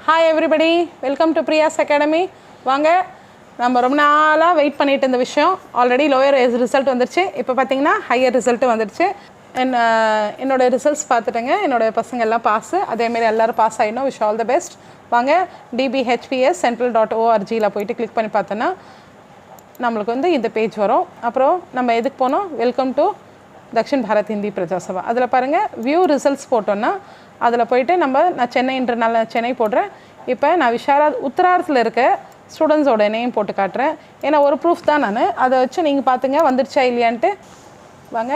Hi everybody, welcome to Priya's academy. வாங்க, நம்ம ரொம்ப நாளாக வெயிட் பண்ணிட்டு இருந்த விஷயம் ஆல்ரெடி லோயர் ரிசல்ட் வந்துருச்சு. இப்போ பார்த்தீங்கன்னா ஹையர் ரிசல்ட்டு வந்துருச்சு. என்னோடய ரிசல்ட்ஸ் பார்த்துட்டேங்க. என்னோடய பசங்க எல்லாம் பாஸு. அதேமாரி எல்லோரும் பாஸ் ஆகிடணும். Wish all the best. வாங்க, dbhps.central.org போயிட்டு கிளிக் பண்ணி பார்த்தோன்னா நம்மளுக்கு வந்து இந்த பேஜ் வரும். அப்புறம் நம்ம எதுக்கு போனோம்? Welcome to Dakshin Bharat Hindi Prachar Sabha. அதில் பாருங்கள், வியூ ரிசல்ட்ஸ் போட்டோன்னா அதில் போய்ட்டு நான் சென்னைன்றனால சென்னை போடுறேன். இப்போ நான் உத்தராரத்தில் இருக்க ஸ்டூடெண்ட்ஸோட நேம் போட்டு காட்டுறேன். ஏன்னா ஒரு ப்ரூஃப் தான் நான் அதை வச்சு நீங்கள் பார்த்துங்க வந்துடுச்சா இல்லையான்ட்டு. வாங்க,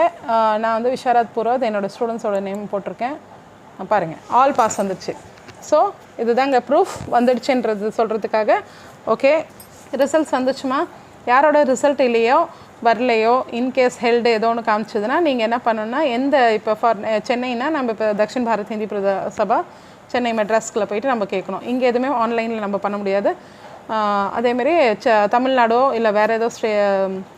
நான் வந்து விஷாரத் பூர்வத் என்னோடய ஸ்டூடெண்ட்ஸோட நேம் போட்டிருக்கேன். பாருங்கள், ஆல் பாஸ் வந்துடுச்சு. ஸோ இதுதாங்க ப்ரூஃப் வந்துடுச்சுன்றது சொல்கிறதுக்காக. ஓகே, ரிசல்ட்ஸ் வந்துச்சுமா? யாரோட ரிசல்ட் இல்லையோ வரலையோ இன்கேஸ் ஹெல்டு ஏதோ ஒன்று காமிச்சதுன்னா நீங்கள் என்ன பண்ணணுன்னா, இப்போ ஃபார் சென்னைனா நம்ம இப்போ தக்ஷின் பாரத் ஹிந்தி சபா சென்னை மெட்ராஸ்கில் போய்ட்டு நம்ம கேட்கணும். இங்கே எதுவுமே ஆன்லைனில் நம்ம பண்ண முடியாது. அதேமாரி தமிழ்நாடோ இல்லை வேறு ஏதோ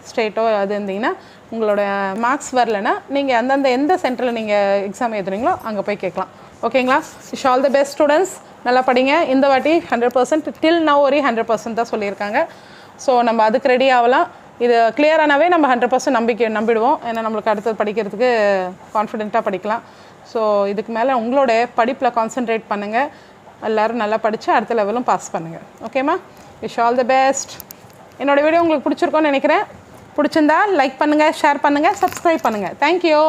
ஸ்டேட்டோ அது இருந்தீங்கன்னா உங்களோட மார்க்ஸ் வரலைன்னா நீங்கள் அந்தந்த எந்த சென்டரில் நீங்கள் எக்ஸாம் எழுதுறீங்களோ அங்கே போய் கேட்கலாம். ஓகேங்களா? Wish all the best students. நல்லா படிங்க. இந்த வாட்டி 100% டில் நவ் வரை 100% தான் சொல்லியிருக்காங்க. ஸோ நம்ம அதுக்கு ரெடி ஆகலாம். இது கிளியரானாவே நம்ம 100% நம்பிடுவோம். ஏன்னா நம்மளுக்கு அடுத்தது படிக்கிறதுக்கு கான்ஃபிடென்ட்டாக படிக்கலாம். ஸோ இதுக்கு மேலே உங்களோட படிப்பில் கான்சென்ட்ரேட் பண்ணுங்கள். எல்லோரும் நல்லா படித்து அடுத்த லெவலும் பாஸ் பண்ணுங்கள். ஓகேம்மா? Wish all the best. என்னோடய வீடியோ உங்களுக்கு பிடிச்சிருக்கோன்னு நினைக்கிறேன். பிடிச்சிருந்தா லைக் பண்ணுங்கள், ஷேர் பண்ணுங்கள், சப்ஸ்கிரைப் பண்ணுங்கள். தேங்க்யூ.